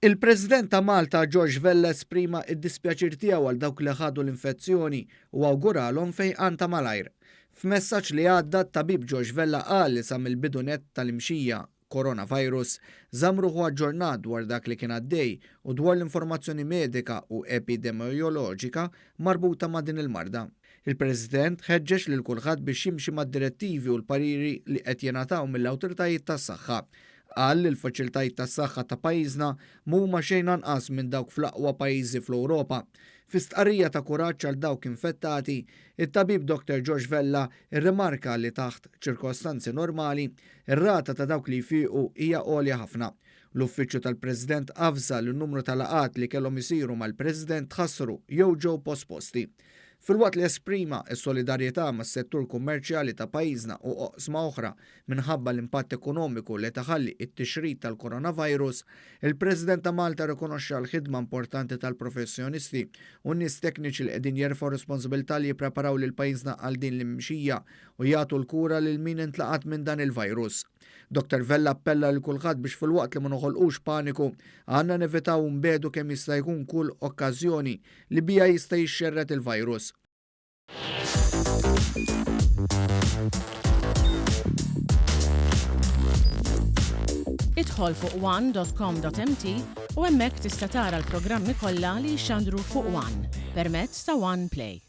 Il-President ta' Malta George Vella esprima id-dispjaċir tiegħu għal dawk li ħadu l-infezzjoni u awguralhom fejqan ta' malajr. F'messaġġ li għadda tabib George Vella qal li sa mill-bidunet tal-imxija coronavirus żamruħu aġġornat dwar dak li kien għaddej u dwar l-informazzjoni medika u epidemioloġika marbuta ma' din il-marda. Il-President ħeġġeġ lil kulħadd biex jimxi mad-direttivi u l-pariri li qed jingħataw mill-awtoritajiet tas-saħħa. Qal li l-faċilitajiet tas-saħħa ta' pajjiżna mhuma xejn anqas minn dawk fl-aqwa pajjiżi fl-Ewropa. Fi stqarrija ta' kuraġġ għal dawk infettati, it-tabib Dr. George Vella irrimarka li taħt ċirkostanzi normali, ir-rata ta' dawk li jfiequ hija għolja ħafna. L-Uffiċċju tal-President avża li n-numru ta' laqat li kellhom isiru mal-President tħassru jew ġew posposti. Fil-waqt li esprima s-solidarjetà mas-settur kummerċjali ta' pajjiżna u oqsma oħra minħabba l-impatt ekonomiku li taħalli it-tixrid tal-coronavirus, il-President ta' Malta rikonoxxa l-ħidma importanti tal-professjonisti u n-nies tekniċi li qegħdin jerfgħu responsabilità li jippreparaw lil pajjiżna għal din l-imxija u jagħtu l-kura lil min intlaqat minn dan il-virus. Dr. Vella appella lil kulħadd biex fil-waqt li ma noħolqux paniku għandna nevitaw nbedu kemm jista' jkun kull okkażjoni li bija jista' jixxerret il-virus. Idħol fuq one.com.mt u hemmhekk tista' tara l-programmi kollha li jxandru fuq One permezz ta' One Play.